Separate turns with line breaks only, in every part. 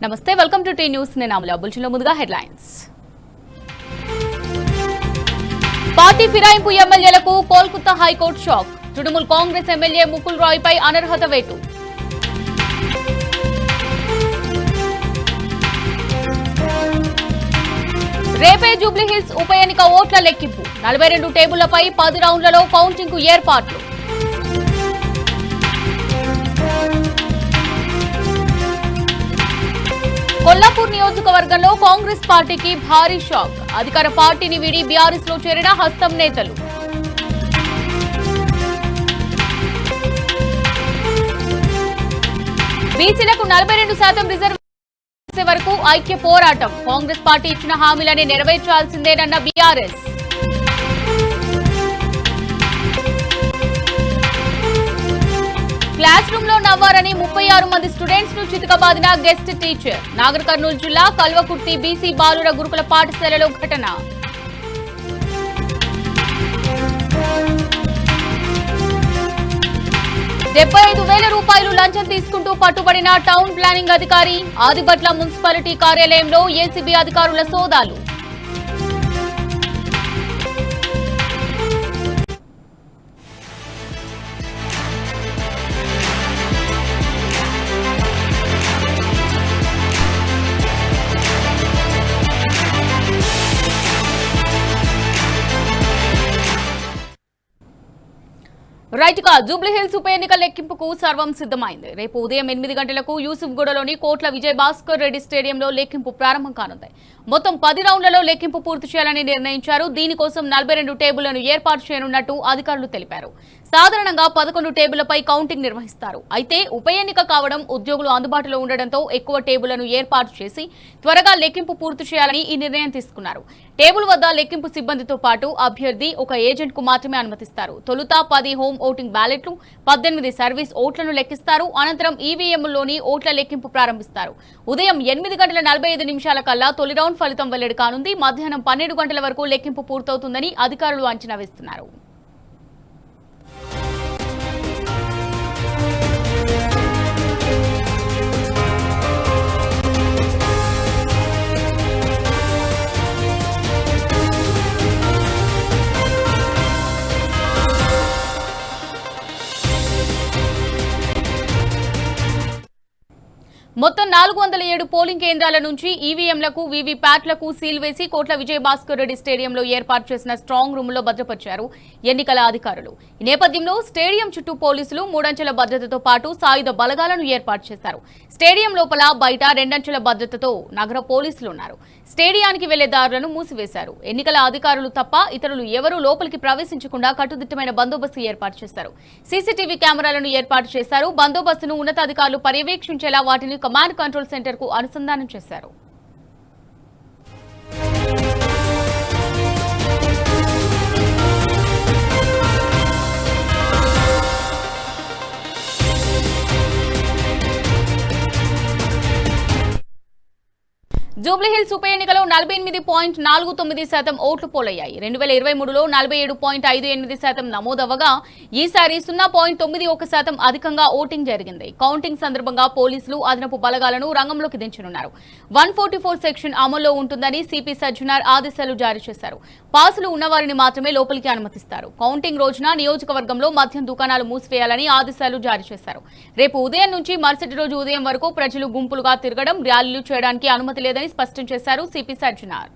నమస్తే, welcome to tea news. నేను అమల. బులెటిన్లో ముందుగా హెడ్లైన్స్. పార్టీ ఫిరాయింపు ఎమ్మెల్యేలకు Kolkata high court shock. Trinamool Congress MLA Mukul Roy పై అనర్హత వేటు. రేపే జూబ్లీహిల్స్ ఉప ఎన్నిక ఓట్ల లెక్కింపు. 42 టేబుళ్లపై 10 రౌండ్లలో కౌంటింగ్ కు ఏర్పాట్లు. కొల్లాపూర్ నియోజకవర్గంలో కాంగ్రెస్ పార్టీకి భారీ షాక్. అధికార పార్టీని వీడి బీఆర్ఎస్ లో చేరిన హస్తం నేతలు. బీసీలకు 42% రిజర్వేషన్ వరకు ఐక్య పోరాటం. కాంగ్రెస్ పార్టీ ఇచ్చిన హామీలని నెరవేర్చాల్సిందేనన్న బీఆర్ఎస్. క్లాస్ రూమ్ లో నవ్వారని 36 మంది స్టూడెంట్స్ ను చితకబాదిన గెస్ట్ టీచర్. నాగర్ కర్నూలు జిల్లా కల్వకుర్తి బీసీ బాలుర గురుకుల పాఠశాలలో ఘటన. ₹75,000 లంచం తీసుకుంటూ పట్టుబడిన టౌన్ ప్లానింగ్ అధికారి. ఆదిబట్ల మున్సిపాలిటీ కార్యాలయంలో ఏసీబీ అధికారుల సోదాలు. రైట్ గా జూబ్లీహిల్స్ ఉప ఎన్నిక లెక్కింపుకు సర్వం సిద్ధమైంది. రేపు ఉదయం 8 గంటలకు యూసుఫ్గూడలోని కోట్ల విజయ్ భాస్కర్ రెడ్డి స్టేడియంలో లెక్కింపు ప్రారంభం కానుంది. మొత్తం 10 రౌండ్లలో లెక్కింపు పూర్తి చేయాలని నిర్ణయించారు. దీనికోసం 42 టేబుళ్లను ఏర్పాటు చేయనున్నట్టు అధికారులు తెలిపారు. సాధారణంగా 11 టేబుళ్లపై కౌంటింగ్ నిర్వహిస్తారు. అయితే ఉప ఎన్నిక కావడం, ఉద్యోగులు అందుబాటులో ఉండడంతో ఎక్కువ టేబుళ్లను ఏర్పాటు చేసి త్వరగా లెక్కింపు పూర్తి చేయాలని ఈ నిర్ణయం తీసుకున్నారు. టేబుల్ వద్ద లెక్కింపు సిబ్బందితో పాటు అభ్యర్థి ఒక ఏజెంట్ కు మాత్రమే అనుమతిస్తారు. తొలుత 10 హోమ్ ఓటింగ్ బ్యాలెట్లు, 18 సర్వీస్ ఓట్లను లెక్కిస్తారు. అనంతరం ఈవీఎంలోని ఓట్ల లెక్కింపు ప్రారంభిస్తారు. ఉదయం 8:45 కల్లా తొలి రౌండ్ ఫలితం వెల్లడి కానుంది. మధ్యాహ్నం 12 గంటల వరకు లెక్కింపు పూర్తవుతుందని అధికారులు అంచనా వేస్తున్నారు. మొత్తం 407 పోలింగ్ కేంద్రాల నుంచి ఈవీఎంలకు, వీవీప్యాట్లకు సీల్ వేసి కోట్ల విజయ్ భాస్కర్ రెడ్డి స్టేడియంలో ఏర్పాటు చేసిన స్ట్రాంగ్ రూమ్ లో భద్రపరిచారు ఎన్నికల అధికారులు. ఈ నేపథ్యంలో స్టేడియం చుట్టూ పోలీసులు 3 అంచెల భద్రతతో పాటు సాయుధ బలగాలను ఏర్పాటు చేశారు. స్టేడియం లోపల, బయట 2 అంచెల భద్రతతో నగర పోలీసులు ఉన్నారు. స్టేడియానికి వెళ్లే దారులను మూసివేశారు. ఎన్నికల అధికారులు తప్ప ఇతరులు ఎవరూ లోపలికి ప్రవేశించకుండా కట్టుదిట్టమైన బందోబస్తు ఏర్పాటు చేశారు. సీసీటీవీ కెమెరాలను ఏర్పాటు చేశారు. బందోబస్తును ఉన్నతాధికారులు పర్యవేక్షించేలా వాటిని కమాండ్ కంట్రోల్ సెంటర్ కు అనుసంధానం చేశారు. జూబ్లీహిల్స్ ఉప ఎన్నికలో 48.49% ఓట్లు పోలయ్యాయి. 2023లో 47.58% నమోదవగా ఈసారి 0.91% అధికంగా ఓటింగ్ జరిగింది. కౌంటింగ్ సందర్భంగా పోలీసులు అదనపు బలగాలను రంగంలోకి దించనున్నారు. 144 సెక్షన్ అమల్లో ఉంటుందని సిపి సజ్జనార్ ఆదేశాలు జారీ చేశారు. పాసులు ఉన్నవారిని మాత్రమే లోపలికి అనుమతిస్తారు. కౌంటింగ్ రోజున నియోజకవర్గంలో మద్యం దుకాణాలు మూసివేయాలని ఆదేశాలు జారీ చేశారు. రేపు ఉదయం నుంచి మరుసటి రోజు ఉదయం వరకు ప్రజలు గుంపులుగా తిరగడం, ర్యాలీలు చేయడానికి అనుమతి లేదని స్పష్టం చేశారు సిపి సజ్జనార్.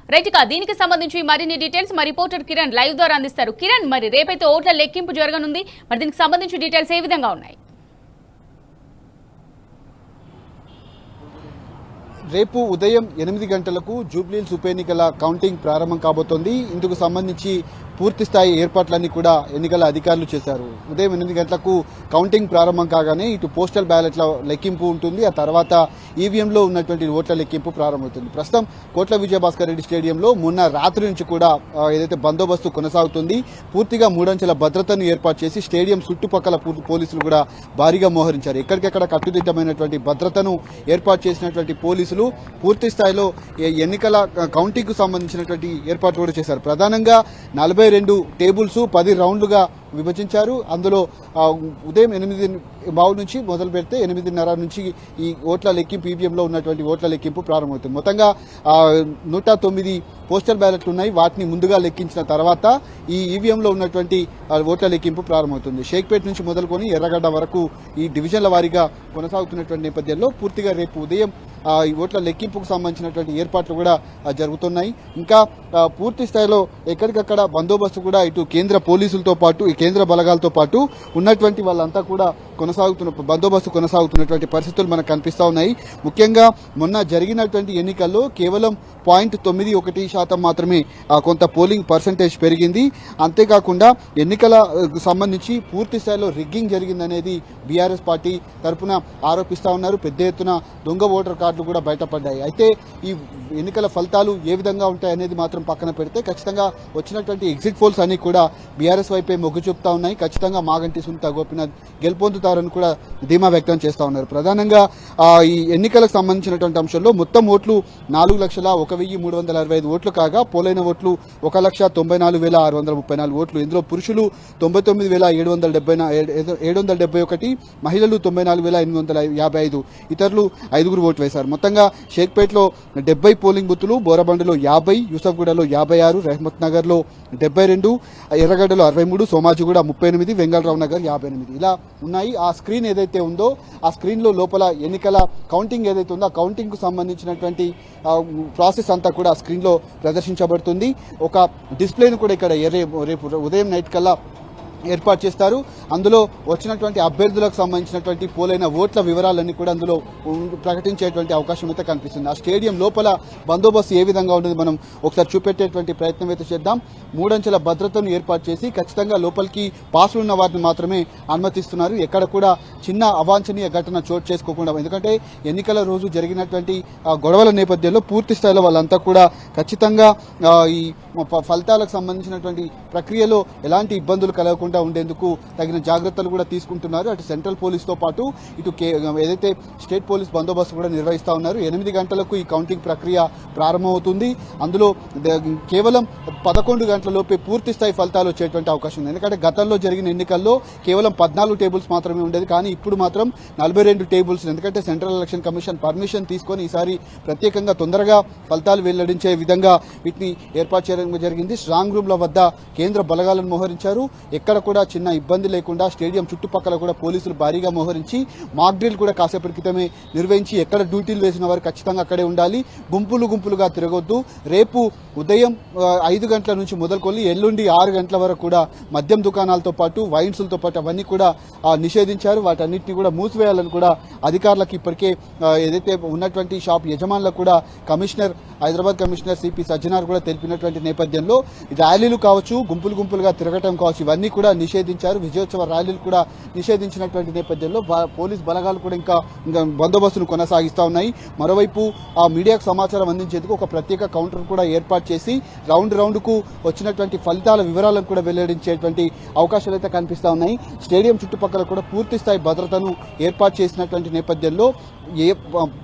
రైట్ గా దీనికి సంబంధించి మరిన్ని డీటెయిల్స్ మా రిపోర్టర్ కిరణ్ లైవ్ ద్వారా అందిస్తారు. కిరణ్, మరి రేపైతే ఓట్ల లెక్కింపు జరగనుంది, మరి దీనికి సంబంధించి డీటెయిల్స్ ఏ విధంగా ఉన్నాయి?
రేపు ఉదయం 8 గంటలకు జూబ్లీహిల్స్ ఉప ఎన్నికల కౌంటింగ్ ప్రారంభం కాబోతోంది. ఇందుకు సంబంధించి పూర్తి స్థాయి ఏర్పాట్లన్నీ కూడా ఎన్నికల అధికారులు చేశారు. ఉదయం 8 గంటలకు కౌంటింగ్ ప్రారంభం కాగానే ఇటు పోస్టల్ బ్యాలెట్ల లెక్కింపు ఉంటుంది. ఆ తర్వాత ఈవీఎంలో ఉన్నటువంటి ఓట్ల లెక్కింపు ప్రారంభమవుతుంది. ప్రస్తుతం కోట్ల విజయ భాస్కర్ రెడ్డి స్టేడియంలో మొన్న రాత్రి నుంచి కూడా ఏదైతే బందోబస్తు కొనసాగుతుంది. పూర్తిగా 3 అంచెల భద్రతను ఏర్పాటు చేసి స్టేడియం చుట్టుపక్కల పోలీసులు కూడా భారీగా మోహరించారు. ఎక్కడికెక్కడ కట్టుదిట్టమైనటువంటి భద్రతను ఏర్పాటు చేసినటువంటి పోలీసులు పోలీసులు పూర్తి స్థాయిలో ఎన్నికల కౌంటింగ్ కు సంబంధించినటువంటి ఏర్పాట్లు కూడా చేశారు. ప్రధానంగా 42 టేబుల్స్ 10 రౌండ్లుగా విభజించారు. అందులో ఉదయం 8:15 నుంచి మొదలు పెడితే 8:30 నుంచి ఈ ఓట్ల లెక్కింపు ఈవీఎంలో ఉన్నటువంటి ఓట్ల లెక్కింపు ప్రారంభమవుతుంది. మొత్తంగా 109 పోస్టల్ బ్యాలెట్లు ఉన్నాయి. వాటిని ముందుగా లెక్కించిన తర్వాత ఈ ఈవీఎంలో ఉన్నటువంటి ఓట్ల లెక్కింపు ప్రారంభమవుతుంది. షేక్పేట్ నుంచి మొదలుకొని ఎర్రగడ్డ వరకు ఈ డివిజన్ల వారీగా కొనసాగుతున్నటువంటి నేపథ్యంలో పూర్తిగా రేపు ఉదయం ఈ ఓట్ల లెక్కింపుకు సంబంధించినటువంటి ఏర్పాట్లు కూడా జరుగుతున్నాయి. ఇంకా పూర్తి స్థాయిలో ఎక్కడికక్కడ బందోబస్తు కూడా ఇటు కేంద్ర పోలీసులతో పాటు ఈ కేంద్ర బలగాలతో పాటు ఉన్నటువంటి వాళ్ళంతా కూడా బందోబస్తు కొనసాగుతున్నటువంటి పరిస్థితులు మనకు కనిపిస్తా ఉన్నాయి. ముఖ్యంగా మొన్న జరిగినటువంటి ఎన్నికల్లో కేవలం 0.91% మాత్రమే కొంత పోలింగ్ పర్సంటేజ్ పెరిగింది. అంతేకాకుండా ఎన్నికల సంబంధించి పూర్తి స్థాయిలో రిగ్గింగ్ జరిగిందనేది బీఆర్ఎస్ పార్టీ తరఫున ఆరోపిస్తా ఉన్నారు. పెద్ద ఎత్తున దొంగ ఓటర్ కార్డులు కూడా బయటపడ్డాయి. అయితే ఈ ఎన్నికల ఫలితాలు ఏ విధంగా ఉంటాయనేది మాత్రం పక్కన పెడితే ఖచ్చితంగా వచ్చినటువంటి ఎగ్జిట్ పోల్స్ అన్ని కూడా బీఆర్ఎస్ వైపే మొగ్గు చూపుతా ఉన్నాయి. ఖచ్చితంగా మాగంటి సునీత గోపీనాథ్ గెలుపొందుతారని కూడా ధీమా వ్యక్తం చేస్తా ఉన్నారు. ప్రధానంగా ఈ ఎన్నికలకు సంబంధించినటువంటి అంశంలో మొత్తం ఓట్లు 4,01,365 ఓట్లు కాగా పోలైన ఓట్లు 1,94,634 ఓట్లు. ఇందులో పురుషులు 99,771, మహిళలు 94,855, ఇతరులు 5 ఓట్లు వేశారు. మొత్తంగా షేక్పేట్లో 70 పోలింగ్ బూతులు, బోరబండలో 50, యూసఫ్గూడలో 56, రెహమత్ నగర్ లో 72, ఎర్రగడ్డలో 63, సోమాజిగూడ 38, వెంగళరావు నగర్ 58 ఇలా ఉన్నాయి. ఆ స్క్రీన్ ఏదైతే ఉందో ఆ స్క్రీన్ లో లోపల ఎన్నికల కౌంటింగ్ ఏదైతే ఉందో ఆ కౌంటింగ్ కు సంబంధించినటువంటి ప్రాసెస్ అంతా కూడా స్క్రీన్ లో ప్రదర్శించబడుతుంది. ఒక డిస్ప్లేను కూడా ఇక్కడ రేపు ఉదయం నైట్ కల్లా ఏర్పాటు చేస్తారు. అందులో వచ్చినటువంటి అభ్యర్థులకు సంబంధించినటువంటి పోలైన ఓట్ల వివరాలన్నీ కూడా అందులో ప్రకటించేటువంటి అవకాశం అయితే కనిపిస్తుంది. ఆ స్టేడియం లోపల బందోబస్తు ఏ విధంగా ఉండేది మనం ఒకసారి చూపెట్టేటువంటి ప్రయత్నం అయితే చేద్దాం. 3 అంచెల భద్రతను ఏర్పాటు చేసి ఖచ్చితంగా లోపలికి పాసులు ఉన్న వారిని మాత్రమే అనుమతిస్తున్నారు. ఎక్కడ కూడా చిన్న అవాంఛనీయ ఘటన చోటు చేసుకోకుండా, ఎందుకంటే ఎన్నికల రోజు జరిగినటువంటి గొడవల నేపథ్యంలో పూర్తి స్థాయిలో వాళ్ళంతా కూడా ఖచ్చితంగా ఈ ఫలితాలకు సంబంధించినటువంటి ప్రక్రియలో ఎలాంటి ఇబ్బందులు కలగకుండా ఉండేందుకు తగిన జాగ్రత్తలు కూడా తీసుకుంటున్నారు. అటు సెంట్రల్ పోలీస్తో పాటు ఇటు ఏదైతే స్టేట్ పోలీస్ బందోబస్తు కూడా నిర్వహిస్తా ఉన్నారు. 8 గంటలకు ఈ కౌంటింగ్ ప్రక్రియ ప్రారంభమవుతుంది. అందులో కేవలం 11 గంటలలోపే పూర్తి స్థాయి ఫలితాలు వచ్చేటువంటి అవకాశం ఉంది. ఎందుకంటే గతంలో జరిగిన ఎన్నికల్లో కేవలం 14 టేబుల్స్ మాత్రమే ఉండేది, కానీ ఇప్పుడు మాత్రం 42 టేబుల్స్. ఎందుకంటే సెంట్రల్ ఎలక్షన్ కమిషన్ పర్మిషన్ తీసుకొని ఈసారి ప్రత్యేకంగా తొందరగా ఫలితాలు వెల్లడించే విధంగా వీటిని ఏర్పాటు చేయడం జరిగింది. స్ట్రాంగ్ రూమ్ల వద్ద కేంద్ర బలగాలను మోహరించారు. ఎక్కడ కూడా చిన్న ఇబ్బంది లేకుండా స్టేడియం చుట్టుపక్కల కూడా పోలీసులు భారీగా మోహరించి మాక్ డ్రిల్ కూడా కాసేపటి క్రితమే నిర్వహించి ఎక్కడ డ్యూటీలు వేసిన వారు ఖచ్చితంగా అక్కడే ఉండాలి, గుంపులుగా తిరగొద్దు. రేపు ఉదయం 5 గంటల నుంచి మొదలుకొని ఎల్లుండి 6 గంటల వరకు కూడా మద్యం దుకాణాలతో పాటు వైన్స్లతో పాటు అవన్నీ కూడా నిషేధించారు. వాటన్నిటిని కూడా మూసివేయాలని కూడా అధికారులకు ఇప్పటికే ఏదైతే ఉన్నటువంటి షాప్ యజమానులకు కూడా హైదరాబాద్ కమిషనర్ సిపి సజ్జనార్ కూడా తెలిపినటువంటి నేపథ్యంలో ర్యాలీలు కావచ్చు, గుంపులుగా తిరగటం కావచ్చు, ఇవన్నీ కూడా నిషేధించారు. విజయోత్సవ ర్యాలీలు కూడా నిషేధించినటువంటి నేపథ్యంలో పోలీస్ బలగాలు కూడా ఇంకా బందోబస్తును కొనసాగిస్తా ఉన్నాయి. మరోవైపు ఆ మీడియాకు సమాచారం అందించేందుకు ఒక ప్రత్యేక కౌంటర్ కూడా ఏర్పాటు చేసి రౌండ్ కు వచ్చినటువంటి ఫలితాల వివరాలను కూడా వెల్లడించేటువంటి అవకాశాలు అయితే కనిపిస్తా ఉన్నాయి. స్టేడియం చుట్టుపక్కల కూడా పూర్తి స్థాయి భద్రతను ఏర్పాటు చేసినటువంటి నేపథ్యంలో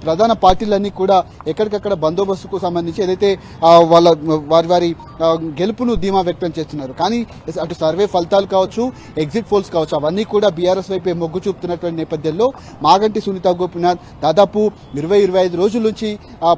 ప్రధాన పార్టీలన్నీ కూడా ఎక్కడికక్కడ బందోబస్తుకు సంబంధించి ఏదైతే వారి గెలుపును ధీమా వ్యక్తం చేస్తున్నారు. కానీ అటు సర్వే ఫలితాలు కావచ్చు, ఎగ్జిట్ పోల్స్ కావచ్చు, అవన్నీ కూడా బీఆర్ఎస్ వైపే మొగ్గు చూపుతున్నటువంటి నేపథ్యంలో మాగంటి సునీత గోపీనాథ్ దాదాపు 20-25 రోజుల నుంచి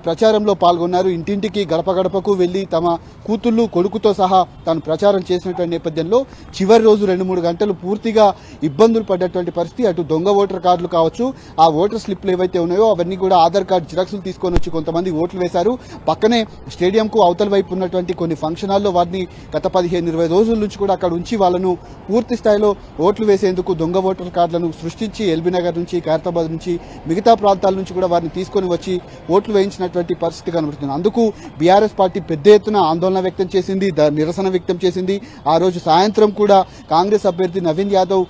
ప్రచారంలో పాల్గొన్నారు. ఇంటింటికి గడపకు వెళ్లి తమ కూతుళ్లు కొడుకుతో సహా తాను ప్రచారం చేసినటువంటి నేపథ్యంలో చివరి రోజు 2-3 గంటలు పూర్తిగా ఇబ్బందులు పడ్డటువంటి పరిస్థితి. అటు దొంగ ఓటర్ కార్డులు కావచ్చు, ఆ ఓటర్ స్లిప్లు ఏవైతే ఉన్నాయో అవన్నీ కూడా ఆధార్ కార్డు జిరాక్స్లు తీసుకొని వచ్చి కొంతమంది ఓట్లు వేశారు. పక్కనే స్టేడియంకు అవతల వైపు ఉన్నటువంటి కొన్ని ఫంక్షన్ హాల్లో వారిని గత 15-20 రోజుల నుంచి కూడా అక్కడ ఉంచి వాళ్ళను పూర్తి స్థాయిలో ఓట్లు వేసేందుకు దొంగ ఓటర్ కార్డులను సృష్టించి ఎల్బీ నగర్ నుంచి, ఖైరతాబాద్ నుంచి, మిగతా ప్రాంతాల నుంచి కూడా వారిని తీసుకొని వచ్చి ఓట్లు వేయించినటువంటి పరిస్థితి కనబడుతుంది. అందుకు బీఆర్ఎస్ పార్టీ పెద్ద ఎత్తున ఆందోళన వ్యక్తం చేసింది, నిరసన వ్యక్తం చేసింది. ఆ రోజు సాయంత్రం కూడా కాంగ్రెస్ అభ్యర్థి నవీన్ యాదవ్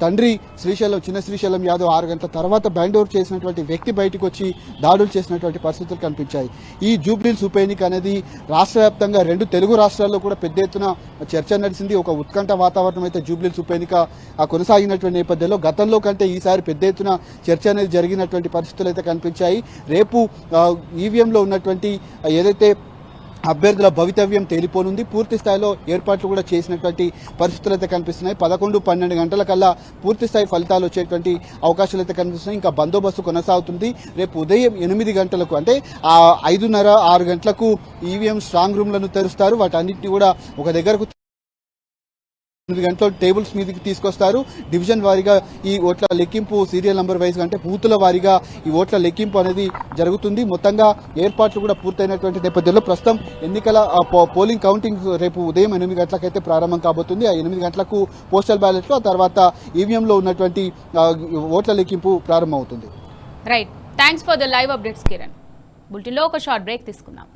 తండ్రి చిన్న శ్రీశైలం యాదవ్ 6 గంటల తర్వాత బైండోవర్ చేసినటువంటి వ్యక్తి బయటకు వచ్చి దాడులు చేసినటువంటి పరిస్థితులు కనిపించాయి. ఈ జూబ్లీహిల్స్ ఉప ఎన్నిక అనేది రాష్ట్ర వ్యాప్తంగా 2 తెలుగు రాష్ట్రాల్లో కూడా పెద్ద ఎత్తున చర్చ నడిచింది. ఒక ఉత్కంఠ వాతావరణం అయితే జూబ్లీహిల్స్ ఉప ఎన్నిక కొనసాగినటువంటి నేపథ్యంలో గతంలో కంటే ఈసారి పెద్ద ఎత్తున చర్చ అనేది జరిగినటువంటి పరిస్థితులు అయితే కనిపించాయి. రేపు ఈవీఎంలో ఉన్నటువంటి ఏదైతే అభ్యర్థుల భవితవ్యం తేలిపోనుంది. పూర్తి స్థాయిలో ఏర్పాట్లు కూడా చేసినటువంటి పరిస్థితులు అయితే కనిపిస్తున్నాయి. 11-12 గంటల కల్లా పూర్తి స్థాయి ఫలితాలు వచ్చేటువంటి అవకాశాలు అయితే కనిపిస్తున్నాయి. ఇంకా బందోబస్తు కొనసాగుతుంది. రేపు ఉదయం 8 గంటలకు అంటే 5:30-6 గంటలకు ఈవీఎం స్ట్రాంగ్ రూమ్లను తెరుస్తారు. వాటన్నిటిని కూడా ఒక దగ్గరకు 8 గంటల టేబుల్స్ మీదకి తీసుకొస్తారు. డివిజన్ వారీగా ఈ ఓట్ల లెక్కింపు సీరియల్ నంబర్ వైజ్ అంటే బూతుల వారీగా ఈ ఓట్ల లెక్కింపు అనేది జరుగుతుంది. మొత్తంగా ఏర్పాట్లు కూడా పూర్తయినటువంటి నేపథ్యంలో ప్రస్తుతం ఎన్నికల పోలింగ్ కౌంటింగ్ రేపు ఉదయం 8 గంటలకైతే ప్రారంభం కాబోతుంది. ఆ 8 గంటలకు పోస్టల్ బ్యాలెట్లు, ఆ తర్వాత ఈవీఎంలో ఉన్నటువంటి ఓట్ల లెక్కింపు ప్రారంభమవుతుంది.
Right, thanks for the live updates Kiran. బులెటిన్లో ఒక షార్ట్ బ్రేక్ తీసుకుందాం.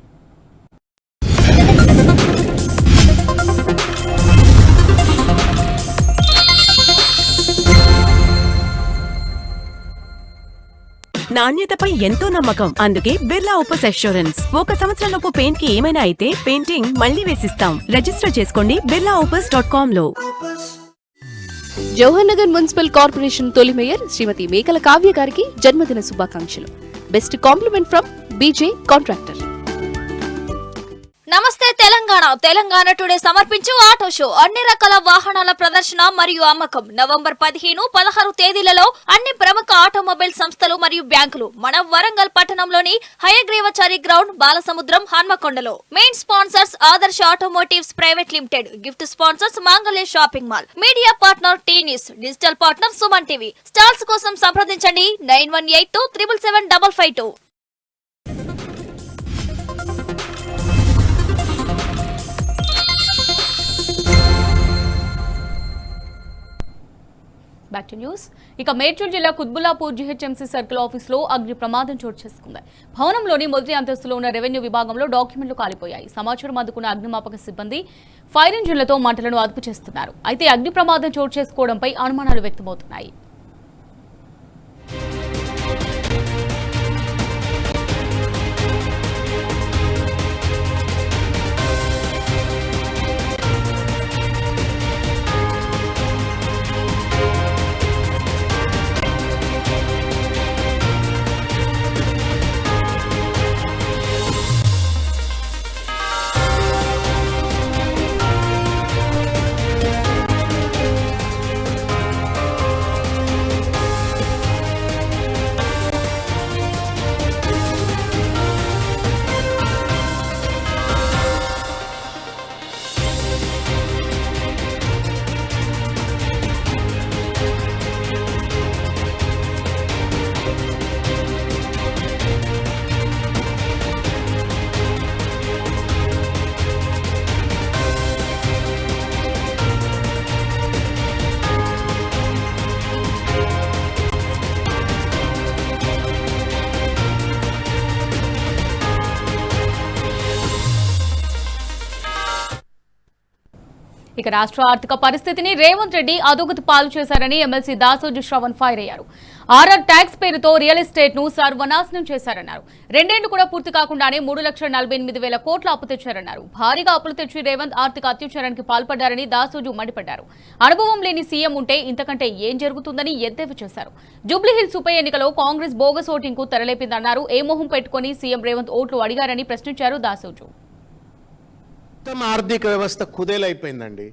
నాణ్యతపై ఎంతో నమ్మకం, అందుకే బిర్లా ఓపస్ అష్యూరెన్స్. 1 సంవత్సరంలోపు పెయింట్ కి ఏమైనా అయితే పెయింటింగ్ మళ్లీ వేసిస్తాం. రిజిస్టర్ చేసుకోండి birlaopus.com లో.
జవహర్ నగర్ మున్సిపల్ కార్పొరేషన్ తొలి మేయర్ శ్రీమతి మేకల కావ్య గారికి జన్మదిన శుభాకాంక్షలు. Best compliment from BJ contractor.
Namaste Telangana today సమర్పించు ఆటో షో. అన్ని రకాల వాహనాల ప్రదర్శన మరియు అమ్మకం. నవంబర్ 15-16 తేదీలలో అన్ని ప్రముఖ ఆటోమొబైల్ సంస్థలు మరియు బ్యాంకులు మన వరంగల్ పట్టణంలోని హయగ్రీవచారి గ్రౌండ్, బాలసముద్రం, హన్మకొండలో. Main sponsors Adarsh automotives private limited. Gift sponsors Mangalya shopping mall. Media partner T news. Digital partner Suman TV. Stalls కోసం సంప్రదించండి 9182777552.
Back to news. ఇక మేడ్చల్ జిల్లా కుత్బుల్లాపూర్ జీహెచ్ఎంసీ సర్కిల్ ఆఫీసులో అగ్ని ప్రమాదం చోటు చేసుకుంది. భవనంలోని మొదటి అంతస్తులో ఉన్న రెవెన్యూ విభాగంలో డాక్యుమెంట్లు కాలిపోయాయి. సమాచారం అందుకున్న అగ్నిమాపక సిబ్బంది ఫైర్ ఇంజిన్లతో మంటలను అదుపు చేస్తున్నారు. అయితే అగ్ని ప్రమాదం చోటు చేసుకోవడంపై అనుమానాలు వ్యక్తమవుతున్నాయి. ఇక రాష్ట్ర ఆర్థిక పరిస్థితిని రేవంత్ రెడ్డి అధోగతి పాలు చేశారని ఎమ్మెల్సీ దాసోజు శ్రవణ్ ఫైర్ అయ్యారు. ఆర్ఆర్ ట్యాక్స్ పేరుతో రియల్ ఎస్టేట్ ను సర్వనాశనం చేశారన్నారు. 2 ఏళ్లు కూడా పూర్తి కాకుండానే 3,48,000 కోట్ల అప్పు తెచ్చారన్నారు. భారీగా అప్పులు తెచ్చి రేవంత్ ఆర్థిక అత్యుచ్చారానికి పాల్పడ్డారని దాసోజు మండిపడ్డారు. అనుభవం లేని సీఎం ఉంటే ఇంతకంటే ఏం జరుగుతుందని ఎద్దేవా చేశారు. జూబ్లీహిల్స్ ఉప ఎన్నికలో కాంగ్రెస్ బోగస్ ఓటింగ్ కు తెరలేపిందన్నారు. ఏ మొహం పెట్టుకుని సీఎం రేవంత్ ఓట్లు అడిగారని ప్రశ్నించారు దాసోజు.
మొత్తం ఆర్థిక వ్యవస్థ కుదేలైపోయిందండి.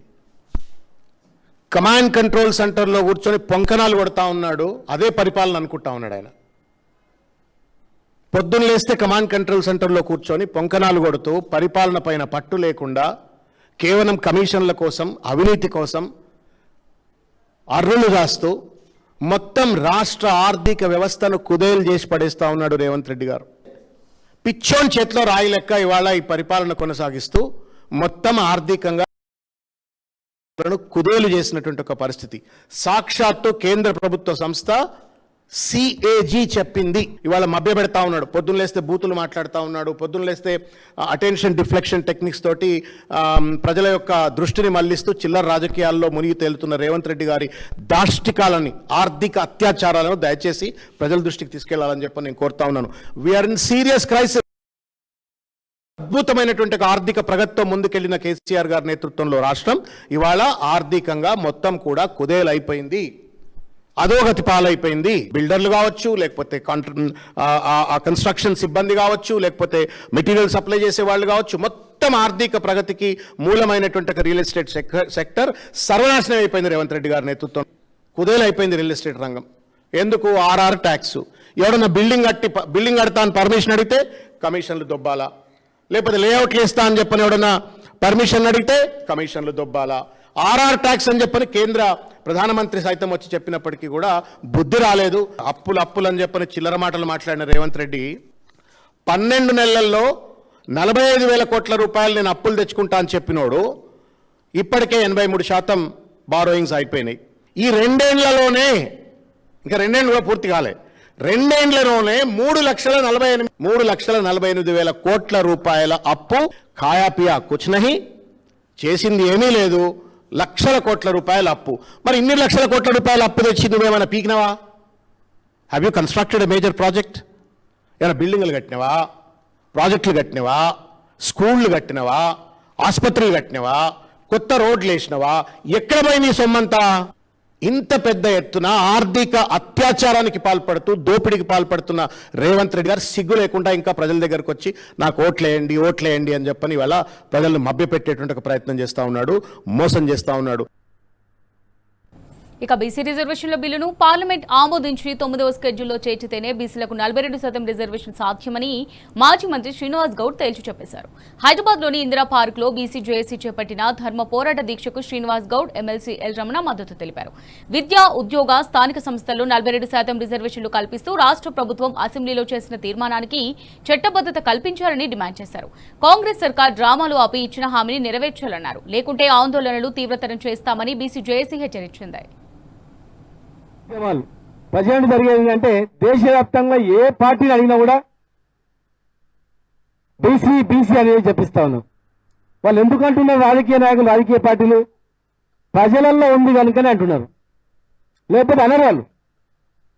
కమాండ్ కంట్రోల్ సెంటర్లో కూర్చొని పొంకనాలు కొడతా ఉన్నాడు. అదే పరిపాలన అనుకుంటా ఉన్నాడు ఆయన. పొద్దున్న లేస్తే కమాండ్ కంట్రోల్ సెంటర్లో కూర్చొని పొంకనాలు కొడుతూ పరిపాలన పైన పట్టు లేకుండా కేవలం కమిషన్ల కోసం, అవినీతి కోసం అర్రులు రాస్తూ మొత్తం రాష్ట్ర ఆర్థిక వ్యవస్థను కుదేలు చేసి పడేస్తా ఉన్నాడు రేవంత్ రెడ్డి గారు. పిచ్చోన్ చేతిలో రాయి లెక్క ఇవాళ ఈ పరిపాలన కొనసాగిస్తూ మొత్తం ఆర్థికంగా కుదేలు చేసినటువంటి ఒక పరిస్థితి. సాక్షాత్తు కేంద్ర ప్రభుత్వ సంస్థ సిఏజీ చెప్పింది ఇవాళ మభ్య పెడతా ఉన్నాడు. పొద్దున్న లేస్తే బూతులు మాట్లాడుతూ ఉన్నాడు, పొద్దున్న లేస్తే అటెన్షన్ డిఫ్లెక్షన్ టెక్నిక్స్ తోటి ప్రజల యొక్క దృష్టిని మళ్లిస్తూ చిల్లర రాజకీయాల్లో మునిగి తేలుతున్న రేవంత్ రెడ్డి గారి దాష్టికాలని, ఆర్థిక అత్యాచారాలను దయచేసి ప్రజల దృష్టికి తీసుకెళ్లాలని చెప్పి నేను కోరుతా ఉన్నాను. We are in serious crisis. అద్భుతమైనటువంటి ఒక ఆర్థిక ప్రగతితో ముందుకెళ్లిన కేసీఆర్ గారి నేతృత్వంలో రాష్ట్రం ఇవాళ ఆర్థికంగా మొత్తం కూడా కుదేలైపోయింది, అధోగతి పాలైపోయింది. బిల్డర్లు కావచ్చు, లేకపోతే కన్స్ట్రక్షన్ సిబ్బంది కావచ్చు, లేకపోతే మెటీరియల్ సప్లై చేసే వాళ్ళు కావచ్చు, మొత్తం ఆర్థిక ప్రగతికి మూలమైనటువంటి రియల్ ఎస్టేట్ సెక్టర్ సర్వనాశనం అయిపోయింది. రేవంత్ రెడ్డి గారి నేతృత్వం కుదేలైపోయింది రియల్ ఎస్టేట్ రంగం. ఎందుకు? RR tax. ఎవడన్నా బిల్డింగ్ కడతా అని పర్మిషన్ అడిగితే కమిషన్లు దొబ్బాలా, లేకపోతే లేఅవుట్లు వేస్తా అని చెప్పని ఎవడన్నా పర్మిషన్ అడిగితే కమిషన్లు దొబ్బాలా. ఆర్ఆర్ ట్యాక్స్ అని చెప్పని కేంద్ర ప్రధానమంత్రి సైతం వచ్చి చెప్పినప్పటికీ కూడా బుద్ధి రాలేదు. అప్పులు అని చెప్పని చిల్లర మాటలు మాట్లాడిన రేవంత్ రెడ్డి 12 నెలల్లో 45,000 కోట్ల రూపాయలు నేను అప్పులు తెచ్చుకుంటా అని చెప్పినోడు ఇప్పటికే 83% బారోయింగ్స్ అయిపోయినాయి. ఈ 2 ఏళ్లలోనే, ఇంకా 2 ఏళ్ళు కూడా పూర్తి కాలే, 2 ఏళ్లలోనే 3,48,000 కోట్ల రూపాయల అప్పు. ఖాయాపియా కుచ్ నహీ, చేసింది ఏమీ లేదు, లక్షల కోట్ల రూపాయల అప్పు. మరి ఇన్ని లక్షల కోట్ల రూపాయల అప్పు తెచ్చి నువ్వేమైనా పీకినవా? Have you constructed major project? ఏమైనా బిల్డింగ్లు కట్టినవా, ప్రాజెక్టులు కట్టినవా, స్కూళ్ళు కట్టినవా, ఆసుపత్రులు కట్టినవా, కొత్త రోడ్లు వేసినవా? ఎక్కడ పోయి నీ సొమ్మంతా? ఇంత పెద్ద ఎత్తున ఆర్థిక అత్యాచారానికి పాల్పడుతూ దోపిడీకి పాల్పడుతున్న రేవంత్ రెడ్డి గారు సిగ్గు లేకుండా ఇంకా ప్రజల దగ్గరకు వచ్చి నాకు ఓట్లేయండి అని చెప్పని ఇవాళ ప్రజలను మభ్యపెట్టేటువంటి ఒక ప్రయత్నం చేస్తూ ఉన్నాడు, మోసం చేస్తూ ఉన్నాడు.
ఇక బీసీ రిజర్వేషన్ల బిల్లును పార్లమెంట్ ఆమోదించి 9వ స్కెడ్యూల్లో చేర్చితేనే బీసీలకు 42% రిజర్వేషన్ సాధ్యమని మాజీ మంత్రి శ్రీనివాస్ గౌడ్ తేల్చి చెప్పేశారు. హైదరాబాద్లోని ఇందిరా పార్క్లో బీసీ జేఏసీ చేపట్టిన ధర్మ పోరాట దీక్షకు శ్రీనివాస్ గౌడ్, ఎమ్మెల్సీ ఎల్ రమణ మద్దతు తెలిపారు. విద్యా, ఉద్యోగ, స్థానిక సంస్థల్లో 42% రిజర్వేషన్లు కల్పిస్తూ రాష్ట్ర ప్రభుత్వం అసెంబ్లీలో చేసిన తీర్మానానికి చట్టబద్దత కల్పించాలని డిమాండ్ చేశారు. కాంగ్రెస్ సర్కార్ డ్రామాలు ఆపి ఇచ్చిన హామీని నెరవేర్చాలన్నారు. లేకుంటే ఆందోళనలు తీవ్రతరం చేస్తామని బీసీ జేఏసీ హెచ్చరించింది.
ప్రజెంట్ జరిగేది అంటే దేశవ్యాప్తంగా ఏ పార్టీని అడిగినా కూడా బీసీ అనేది చెప్పిస్తా ఉన్నాం. వాళ్ళు ఎందుకు అంటున్నారు? రాజకీయ నాయకులు, రాజకీయ పార్టీలు ప్రజలలో ఉంది కనుకనే అంటున్నారు, లేకపోతే అనరు. వాళ్ళు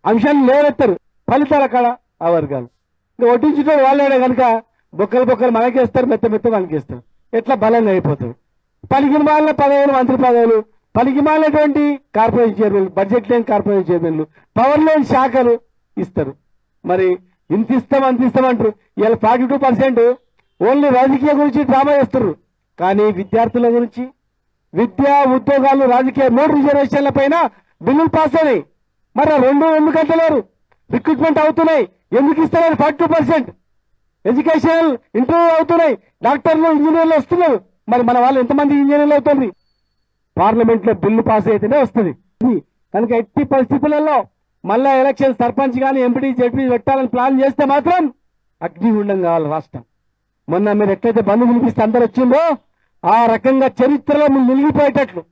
అంశాన్ని లేవెత్తారు, ఫలితాల కాడ ఆ వర్గాలు ఇంకా వడ్డించుతో వాళ్ళే కనుక బొక్కలు మనకేస్తారు, మెత్త మనకేస్తారు. ఎట్లా బలంగా అయిపోతారు. పలికిన వాళ్ళ పదవులు, మంత్రి పదవులు, పలికి మాలినటువంటి కార్పొరేషన్ చైర్మన్లు, బడ్జెట్ లేని కార్పొరేషన్ చైర్మన్లు, పవర్ లేని శాఖలు ఇస్తారు. మరి ఇంత ఇస్తాం అంత ఇస్తామంటారు. ఇలా 42% ఓన్లీ రాజకీయ గురించి డ్రామా చేస్తున్నారు. కానీ విద్యార్థుల గురించి, విద్యా, ఉద్యోగాలు, రాజకీయ 3 రిజర్వేషన్ల పైన బిల్లులు పాస్ అయినాయి. మరి 2 ఎందుకు అంటలేరు? రిక్రూట్మెంట్ అవుతున్నాయి, ఎందుకు ఇస్తున్నారు? 42% ఎడ్యుకేషనల్ ఇంటర్వ్యూ అవుతున్నాయి, డాక్టర్లు, ఇంజనీర్లు వస్తున్నారు. మరి మన వాళ్ళు ఎంతమంది ఇంజనీర్లు అవుతుంది? పార్లమెంట్ లో బిల్లు పాస్ అయితేనే వస్తుంది. కనుక ఎట్టి పరిస్థితులలో మళ్ళా ఎలక్షన్ సర్పంచ్ కానీ ఎంపీ జడ్పీ పెట్టాలని ప్లాన్ చేస్తే మాత్రం అగ్నిగుండం కావాలి రాష్ట్రం. మొన్న మీరు ఎట్లయితే బంధు పిలిపిస్తే అందరు వచ్చిందో ఆ రకంగా చరిత్రలో మిగిలిపోయేటట్లు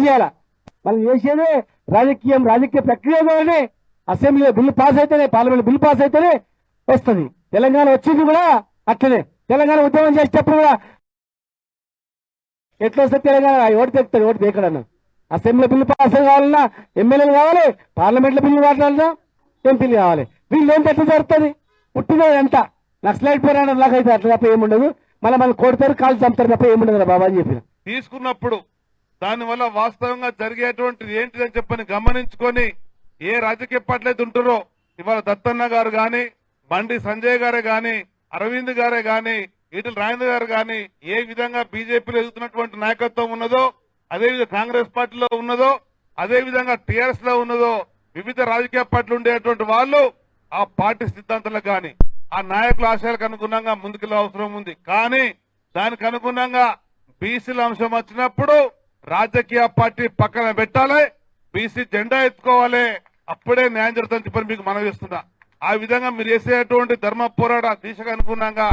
చేయాలా. మనం చేసేదే రాజకీయ ప్రక్రియ ద్వారానే అసెంబ్లీలో బిల్లు పాస్ అయితేనే, పార్లమెంట్ బిల్లు పాస్ అయితేనే వస్తుంది. తెలంగాణ వచ్చింది కూడా అట్లనే. తెలంగాణ ఉద్యమం చేసేటప్పుడు కూడా ఎట్లా వస్తే తెలంగాణ ఓటు తెస్తాడు, ఓటు దేకడన్నా. అసెంబ్లీ బిల్లు పాస్ కావాలన్నా ఎమ్మెల్యేలు కావాలి, పార్లమెంట్లో బిల్లు మాట్లాడాలన్నా ఎంపీలు కావాలి. వీళ్ళు ఏంటి ఎట్లా జరుగుతుంది? పుట్టినది ఎంత నక్సలైట్ పోరాటం లాగా అయితే అట్లా తప్ప ఏముండదు. మళ్ళీ మనం కొడతారు, కాళ్ళు చంపుతారు తప్ప ఏముండదు బాబా అని చెప్పిన.
తీసుకున్నప్పుడు దానివల్ల వాస్తవంగా జరిగేటువంటిది ఏంటిదని చెప్పని గమనించుకొని ఏ రాజకీయ పార్టీలు అయితే ఉంటారో, ఇవాళ దత్తన్న గారు గాని, బండి సంజయ్ గారే గాని, అరవింద్ గారే గాని, ఈటల రాజేంద్ర గారు గాని ఏ విధంగా బీజేపీలో ఎదుగుతున్నటువంటి నాయకత్వం ఉన్నదో, అదేవిధంగా కాంగ్రెస్ పార్టీలో ఉన్నదో, అదే విధంగా టీఆర్ఎస్ లో ఉన్నదో, వివిధ రాజకీయ పార్టీలు ఉండేటువంటి వాళ్ళు ఆ పార్టీ సిద్ధాంతాలకు గాని, ఆ నాయకుల ఆశయాలకు అనుగుణంగా ముందుకెళ్లే అవసరం ఉంది. కానీ దానికి అనుగుణంగా బీసీల అంశం వచ్చినప్పుడు రాజకీయ పార్టీ పక్కన పెట్టాలి, బీసీ జెండా ఎత్తుకోవాలి, అప్పుడే న్యాయం జరుగుతుందని చెప్పని మీకు మనవి చేస్తున్నా. ఆ విధంగా మీరు చేసేటువంటి ధర్మ పోరాట దిశగా అనుగుణంగా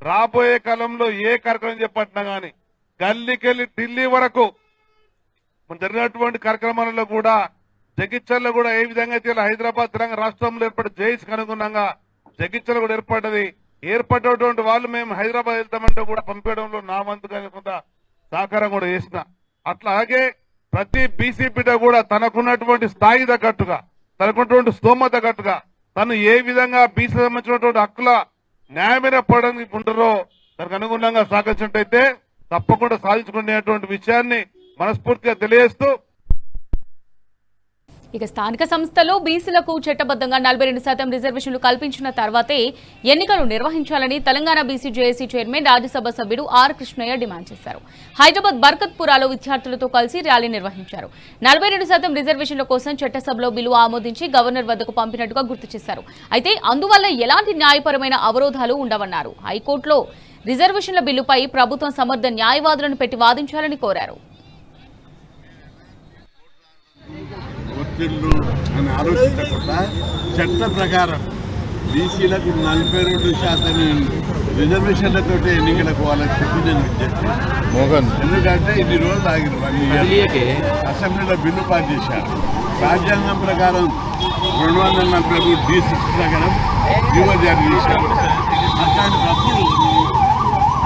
రాబోయే కాలంలో ఏ కార్యక్రమం చేపట్టినా గానీ గల్లీకెళ్లి ఢిల్లీ వరకు జరిగినటువంటి కార్యక్రమాలలో కూడా జగిత్యాలలో కూడా ఏ విధంగా అయితే ఇలా హైదరాబాద్ తెలంగాణ రాష్ట్రంలో ఏర్పడి జేఈసీకి అనుగుణంగా జగిత్యాల కూడా ఏర్పడ్డది. ఏర్పడినటువంటి వాళ్ళు మేము హైదరాబాద్ వెళ్తామంటే కూడా పంపించడంలో నా వంతుగా కొంత సహకారం కూడా చేసిన. అట్లాగే ప్రతి బీసీ బిడ్డ కూడా తనకున్నటువంటి స్థాయి తగ్గట్టుగా, తనకున్నటువంటి స్తోమత తగ్గట్టుగా తను ఏ విధంగా బీసీ సంబంధించినటువంటి హక్కుల న్యాయమైన పోవడానికి ఉంటారో దానికి అనుగుణంగా సహకరించినట్టయితే తప్పకుండా సాధించుకునేటువంటి విషయాన్ని మనస్ఫూర్తిగా తెలియజేస్తూ,
ఇక స్థానిక సంస్థలో బీసీలకు చట్టబద్ధంగా 42% రిజర్వేషన్లు కల్పించిన తర్వాతే ఎన్నికలు నిర్వహించాలని Telangana BC JAC chairman Rajya Sabha సభ్యుడు ఆర్ కృష్ణయ్య డిమాండ్ చేశారు. హైదరాబాద్ బర్కత్పురాలో విద్యార్థులతో కలిసి ర్యాలీ నిర్వహించారు. 42% రిజర్వేషన్ల కోసం చట్టసభలో బిల్లు ఆమోదించి గవర్నర్ వద్దకు పంపినట్టుగా గుర్తు చేశారు. అయితే అందువల్ల ఎలాంటి న్యాయపరమైన అవరోధాలు ఉండవన్నారు. హైకోర్టులో రిజర్వేషన్ల బిల్లుపై ప్రభుత్వం సమర్థ న్యాయవాదులను పెట్టి వాదించాలని కోరారు.
అని ఆలోచించకుండా చట్ట ప్రకారం బీసీలకు 42% రిజర్వేషన్లతో ఎన్నికలకు వాళ్ళకి చెప్పింది మోహన్. ఎందుకంటే ఇన్ని రోజులు ఆగిన అసెంబ్లీలో బిల్లు పాస్ చేశారు. రాజ్యాంగం ప్రకారం 243 D6 ప్రకారం జీవో జారీ చేశారు.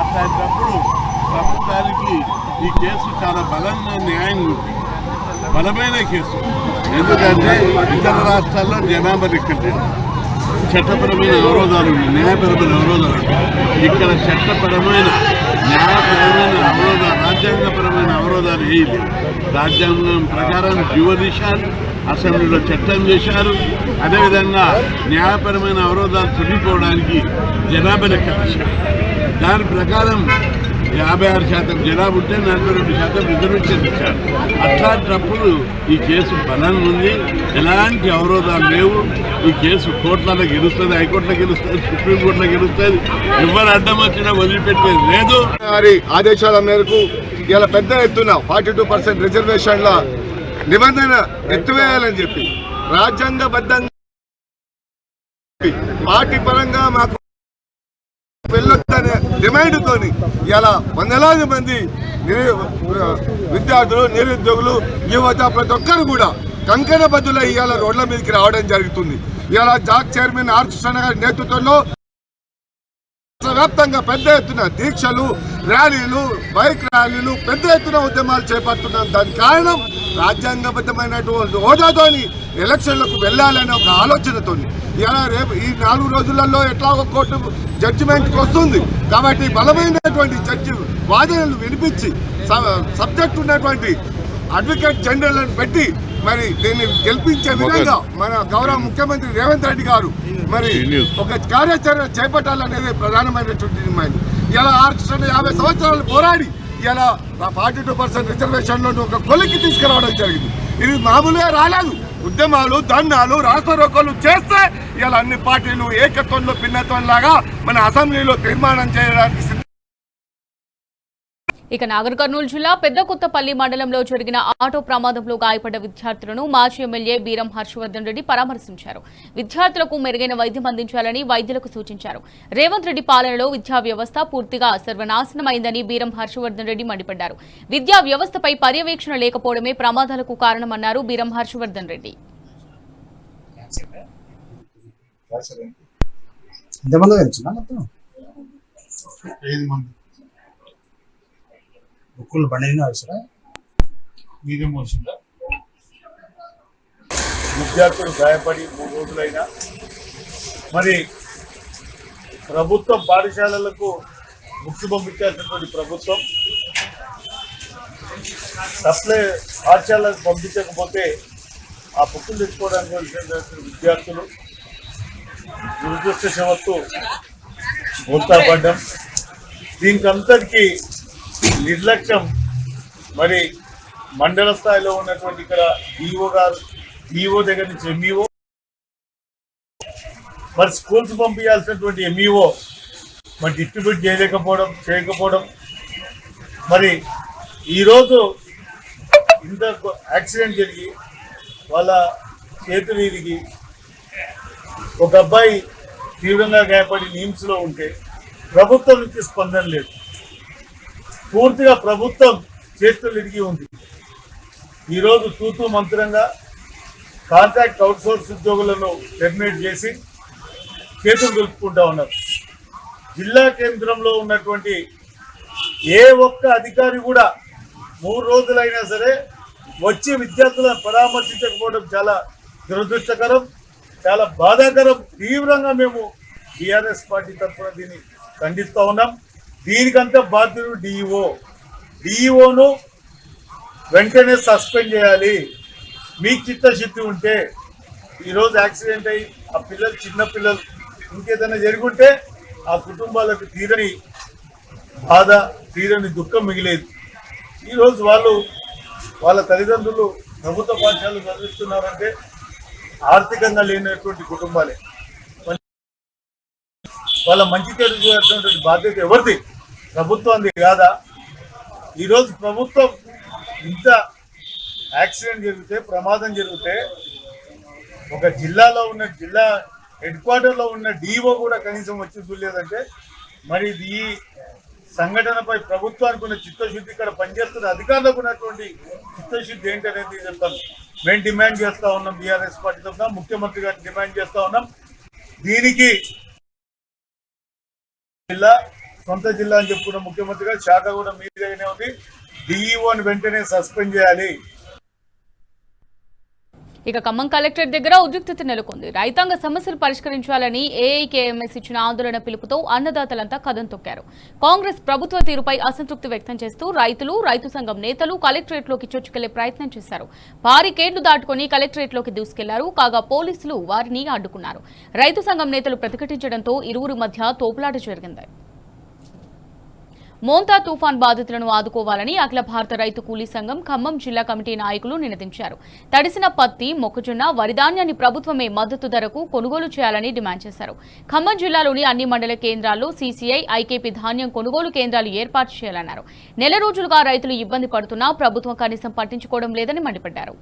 అట్లాంటప్పుడు ప్రభుత్వానికి ఈ కేసు చాలా బలంగా న్యాయం ఉంది, బలమైన కేసు. ఎందుకంటే ఇతర రాష్ట్రాల్లో జనాభా లెక్కలేదు, చట్టపరమైన అవరోధాలు ఉన్నాయి, న్యాయపరమైన అవరోధాలు ఉన్నాయి. ఇక్కడ చట్టపరమైన న్యాయపరమైన అవరోధాలు, రాజ్యాంగపరమైన అవరోధాలు ఏది రాజ్యాంగం ప్రకారం జీవో తీశారు, అసెంబ్లీలో చట్టం చేశారు. అదేవిధంగా న్యాయపరమైన అవరోధాలు తొలగిపోవడానికి జనాభా లెక్క తీశారు. దాని ప్రకారం 56% జనాభా ఉంటే 42% రిజర్వేషన్ ఇచ్చారు. అట్లాంటప్పుడు ఈ కేసు బలంగా ఉంది, ఎలాంటి అవరోధాలు లేవు. ఈ కేసు కోర్టులలో గెలుస్తుంది, హైకోర్టులో గెలుస్తుంది, సుప్రీంకోర్టులో గెలుస్తుంది. ఎవరు అడ్డం వచ్చినా వదిలిపెట్టేది లేదు.
వారి ఆదేశాల మేరకు ఇలా పెద్ద ఎత్తున 42% రిజర్వేషన్ల నిబంధన ఎత్తివేయాలని చెప్పి రాజ్యాంగబద్ధంగా పార్టీ పరంగా మాకు వెళ్ళొద్దనే డిమాండ్తో ఇలా వందలాది మంది విద్యార్థులు, నిరుద్యోగులు, యువత ప్రతి ఒక్కరు కూడా కంకణబద్దులై ఇవాళ రోడ్ల మీదకి రావడం జరుగుతుంది. ఇలా జాక్ చైర్మన్ ఆర్ కృష్ణ గారి నేతృత్వంలో వ్యాప్తంగా పెద్ద ఎత్తున దీక్షలు, ర్యాలీలు, బైక్ ర్యాలీలు, పెద్ద ఎత్తున ఉద్యమాలు చేపడుతున్నాం. దానికి కారణం రాజ్యాంగబద్ధమైనటువంటి హోదాతోని ఎలక్షన్లకు వెళ్ళాలనే ఒక ఆలోచనతో. ఇలా రేపు ఈ 4 రోజులలో ఎట్లాగో కోర్టు జడ్జిమెంట్కి వస్తుంది కాబట్టి బలమైనటువంటి జడ్జి వాదనలు వినిపించి సబ్జెక్ట్ ఉన్నటువంటి అడ్వకేట్ జనరల్ని పెట్టి మరి దీన్ని గెలిపించే విధంగా మన గౌరవ ముఖ్యమంత్రి రేవంత్ రెడ్డి గారు మరి ఒక కార్యాచరణ చేపట్టాలనేది ప్రధానమైనటువంటి డిమాండ్. ఇలా 50 సంవత్సరాలు పోరాడి ఇలా 42% రిజర్వేషన్లను ఒక కొలికి తీసుకురావడం జరిగింది. ఇది మామూలుగా రాలేదు. ఉద్యమాలు, ధర్నాలు, రాస్తారోకోలు చేస్తే ఇలా అన్ని పార్టీలు ఏకత్వంలో భిన్నత్వం లాగా మన అసెంబ్లీలో తీర్మానం చేయడానికి.
ఇక నాగర్ కర్నూలు జిల్లా పెద్దకొత్తపల్లి మండలంలో జరిగిన ఆటో ప్రమాదంలో గాయపడ్డ విద్యార్థులను మాజీ ఎమ్మెల్యే బీరం హర్షవర్ధన్ రెడ్డి పరామర్శించారు. విద్యార్థులకు మెరుగైన వైద్యం అందించాలని వైద్యులకు సూచించారు. రేవంత్ రెడ్డి పాలనలో విద్యా వ్యవస్థ పూర్తిగా సర్వనాశనమైందని బీరం హర్షవర్ధన్ రెడ్డి మండిపడ్డారు. విద్యా వ్యవస్థపై పర్యవేక్షణ లేకపోవడమే ప్రమాదాలకు కారణమన్నారు బీరం హర్షవర్ధన్ రెడ్డి.
బుక్కులు బండిన అవసరం మీడియం వచ్చిందా? విద్యార్థులు గాయపడి 3 రోజులైనా మరి ప్రభుత్వం పాఠశాలలకు బుక్స్ పంపించాల్సినటువంటి ప్రభుత్వం సప్లై పాఠశాలకు పంపించకపోతే ఆ బుక్కులు తెచ్చుకోవడానికి వచ్చిన విద్యార్థులు దురదృష్టవశాత్తు బోల్తాపడ్డం. దీనికి అంతటికీ నిర్లక్ష్యం మరి మండల స్థాయిలో ఉన్నటువంటి ఇక్కడ ఈఓ గారు, ఈఓ దగ్గర నుంచి ఎంఈఓ, మరి స్కూల్స్ పంపించాల్సినటువంటి ఎంఈఓ మరి డిస్ట్రిబ్యూట్ చేయకపోవడం మరి ఈరోజు ఇంత యాక్సిడెంట్ జరిగి వాళ్ళ చేతులు ఇరిగి ఒక అబ్బాయి తీవ్రంగా గాయపడి నిమ్స్లో ఉంటే ప్రభుత్వం నుంచి స్పందన లేదు. పూర్తిగా ప్రభుత్వం చేతులు ఇరిగి ఉంది. ఈరోజు తూతూ మంత్రంగా కాంట్రాక్ట్ అవుట్సోర్స్ ఉద్యోగులను టెర్మినేట్ చేసి చేతులు దులుపుకుంటా ఉన్నారు. జిల్లా కేంద్రంలో ఉన్నటువంటి ఏ ఒక్క అధికారి కూడా 3 రోజులైనా సరే వచ్చి విద్యార్థులను పరామర్శించకపోవడం చాలా దురదృష్టకరం, చాలా బాధాకరం. తీవ్రంగా మేము టీఆర్ఎస్ పార్టీ తరఫున దీన్ని ఖండిస్తూ ఉన్నాం. దీనికంతా బాధ్యుడు డిఈఓను వెంటనే సస్పెండ్ చేయాలి. మీకు చిత్తశుద్ధి ఉంటే ఈరోజు యాక్సిడెంట్ అయ్యి ఆ పిల్లలు చిన్న పిల్లలు ఇంకేదైనా జరుగుంటే ఆ కుటుంబాలకు తీరని బాధ, తీరని దుఃఖం మిగిలేదు. ఈరోజు వాళ్ళ తల్లిదండ్రులు ప్రభుత్వ పాఠశాలలు చదివిస్తున్నారంటే ఆర్థికంగా లేనటువంటి కుటుంబాలే. వాళ్ళ మంచి తెలుగుతున్నటువంటి బాధ్యత ఎవరిది? ప్రభుత్వంది కాదా? ఈరోజు ప్రభుత్వం ఇంత యాక్సిడెంట్ జరిగితే, ప్రమాదం జరిగితే ఒక జిల్లాలో ఉన్న జిల్లా హెడ్ క్వార్టర్లో ఉన్న డిఓ కూడా కనీసం వచ్చి చూడలేదంటే మరి ఈ సంఘటనపై ప్రభుత్వానికి ఉన్న చిత్తశుద్ధి, ఇక్కడ పనిచేస్తున్న అధికారులకు ఉన్నటువంటి చిత్తశుద్ధి ఏంటనేది చెప్తాను. మేము డిమాండ్ చేస్తూ ఉన్నాం. బీఆర్ఎస్ పార్టీ తరఫున ముఖ్యమంత్రి గారిని డిమాండ్ చేస్తూ ఉన్నాం. దీనికి సొంత జిల్లా అని చెప్పుకున్న ముఖ్యమంత్రి గారు శాఖ కూడా మీ దగ్గరనే ఉంది. డిఈఓని వెంటనే సస్పెండ్ చేయాలి.
ఇక ఖమ్మం కలెక్టరేట్ దగ్గర ఉద్రిక్తత నెలకొంది. రైతాంగ సమస్యలు పరిష్కరించాలని ఏఐకేఎంఎస్ ఇచ్చిన ఆందోళన పిలుపుతో అన్నదాతలంతా కదం తొక్కారు. కాంగ్రెస్ ప్రభుత్వ తీరుపై అసంతృప్తి వ్యక్తం చేస్తూ రైతు సంఘం నేతలు కలెక్టరేట్లోకి చొచ్చుకెళ్లే ప్రయత్నం చేశారు. బారికేడ్లు దాటుకుని కలెక్టరేట్లోకి దూసుకెళ్లారు. కాగా పోలీసులు వారిని అడ్డుకున్నారు. రైతు సంఘం నేతలు ప్రతిఘటించడంతో ఇరువురి మధ్య తోపులాట జరిగింది. మోంతా తుఫాన్ బాధితులను ఆదుకోవాలని అఖిల భారత రైతు కూలీ సంఘం ఖమ్మం జిల్లా కమిటీ నాయకులు నినదించారు. తడిసిన పత్తి, మొక్కజొన్న, వరిధాన్యాన్ని ప్రభుత్వమే మద్దతు ధరకు కొనుగోలు చేయాలని డిమాండ్ చేశారు. ఖమ్మం జిల్లాలోని అన్ని మండల కేంద్రాల్లో సీసీఐ, ఐకేపీ ధాన్యం కొనుగోలు కేంద్రాలు ఏర్పాటు చేయాలన్నారు. నెల రోజులుగా రైతులు ఇబ్బంది పడుతున్నా ప్రభుత్వం కనీసం పట్టించుకోవడం లేదని మండిపడ్డారు.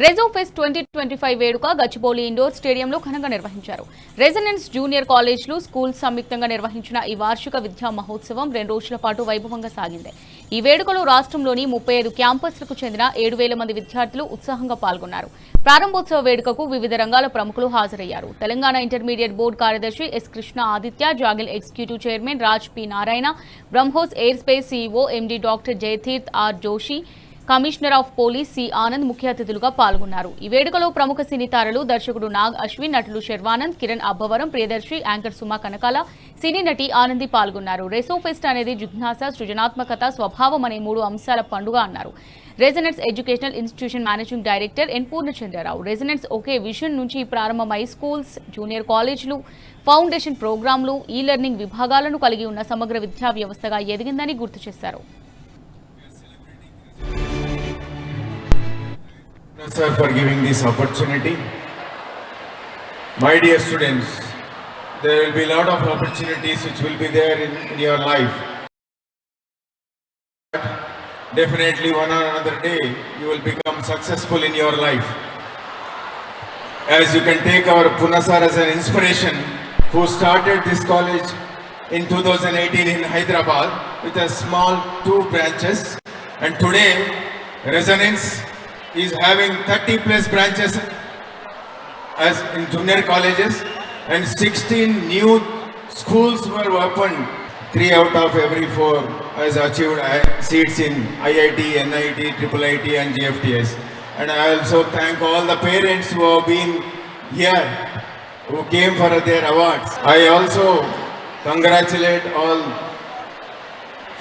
రెజో ఫెస్ట్ 2025 వేడుక గచ్చిబౌలి ఇండోర్ స్టేడియంలో ఘనంగా నిర్వహించారు. రెసిడెన్స్ జూనియర్ కాలేజీలు, స్కూల్స్ సంయుక్తంగా నిర్వహించిన ఈ వార్షిక విద్యా మహోత్సవం 2 రోజుల పాటు వైభవంగా సాగింది. ఈ వేడుకలో రాష్ట్రంలోని 35 క్యాంపస్లకు చెందిన 7,000 మంది విద్యార్థులు ఉత్సాహంగా పాల్గొన్నారు. ప్రారంభోత్సవ వేడుకకు వివిధ రంగాల ప్రముఖులు హాజరయ్యారు. తెలంగాణ ఇంటర్మీడియట్ బోర్డు కార్యదర్శి S Krishna Aditya, Zaggle executive chairman Raj P Narayan, BrahMos aerospace CEO MD doctor Jayathirth R Joshi, commissioner of police C Anand ముఖ్య అతిథులుగా పాల్గొన్నారు. ఈ వేడుకలో ప్రముఖ సినీ తారలు, దర్శకుడు నాగ్ అశ్విన్, నటులు శర్వానంద్, కిరణ్ అబ్బవరం, ప్రియదర్శి, యాంకర్ సుమా కనకాల, సినీ నటి ఆనంది పాల్గొన్నారు. రెసో ఫెస్ట్ అనేది జిజ్ఞాస, సృజనాత్మకత, స్వభావం అనే 3 అంశాల పండుగ అన్నారు. Residence educational institution managing director N Purnachandrarao, residence ఒకే విజన్ నుంచి ప్రారంభమై స్కూల్స్, జూనియర్ కాలేజీలు, ఫౌండేషన్ ప్రోగ్రాంలు, ఈ లెర్నింగ్ విభాగాలను కలిగి ఉన్న సమగ్ర విద్యా వ్యవస్థగా ఎదిగిందని గుర్తు చేశారు.
Sir, for giving this opportunity. My dear students, there will be a lot of opportunities which will be there in your life. Definitely one or another day you will become successful in your life. As you can take our Puna sir as an inspiration, who started this college in 2018 in Hyderabad with a small 2 branches, and today Resonance is having 30 plus branches as in junior colleges, and 16 new schools were opened. 3 out of every 4 has achieved seats in IIT, NIT, IIIT and GFTS. And I also thank all the parents who have been here, who came for their awards. I also congratulate all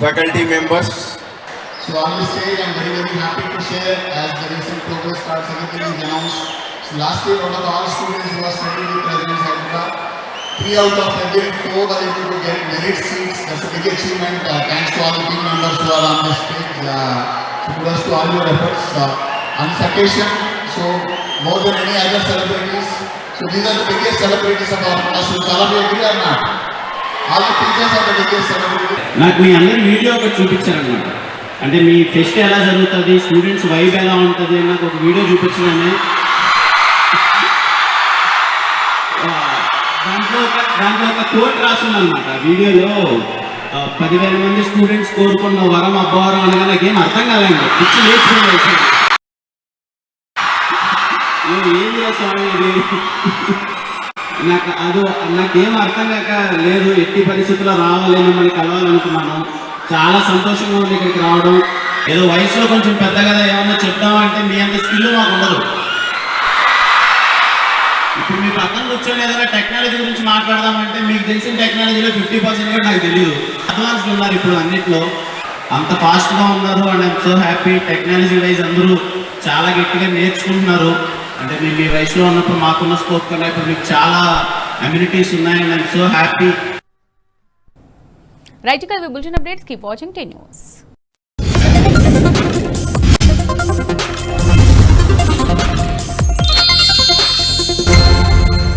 faculty members.
So on the stage, I'm very, very happy to share as the recent progress card secretary is announced. So last year, out of all students who are studying with Residence Hyderabad, 3 out of every 4 are able to get merit seats. That's a big achievement. Thanks to all the team members who are on the stage. Kudos to all your efforts. On this occasion, so more than any other celebrities, so these are the biggest celebrities of our class. So all of you agree or not? All the teachers of the day celebrated.
నాకు మీ అందరి video ఒకటి చూపించారనమాట. అంటే మీ pest ఎలా జరుగుతుంది, students vibe ఎలా ఉంటుంది అని నాకు ఒక వీడియో చూపించడమే. దాంట్లో ఒక కోట్ రాస్తుందన్నమాట వీడియోలో. 10,000 మంది స్టూడెంట్స్ కోరుకున్న వరం అబ్బవరం అనగా నాకేం అర్థం కాదండి. పిచ్చి నేర్చుకుని ఏం చేస్తాను ఇది, నాకేం అర్థం కాక లేదు. ఎట్టి పరిస్థితుల్లో రావాలి, మిమ్మల్ని కలవాలనుకున్నాను. చాలా సంతోషంగా ఉంది ఇక్కడికి రావడం. ఏదో వయసులో కొంచెం పెద్ద కదా ఏమన్నా చెప్తామంటే మీ అంత స్కిల్ మాకు ఉండదు. ఇప్పుడు మీ పక్కన కూర్చొని ఏదైనా టెక్నాలజీ గురించి మాట్లాడదామంటే మీకు తెలిసిన టెక్నాలజీలో 50% కూడా నాకు తెలియదు. అడ్వాన్స్డ్ ఉన్నారు ఇప్పుడు అన్నిట్లో, అంత ఫాస్ట్గా ఉన్నారు. And I'm so happy. Technology wise అందరూ చాలా గట్టిగా నేర్చుకుంటున్నారు. అంటే మేము మీ వయసులో ఉన్నప్పుడు మాకున్న స్కోప్ కన్నా ఇప్పుడు మీకు చాలా అమ్యూనిటీస్ ఉన్నాయి. And I'm so happy.
Right, ఇక bulletin updates, keep watching 10 News.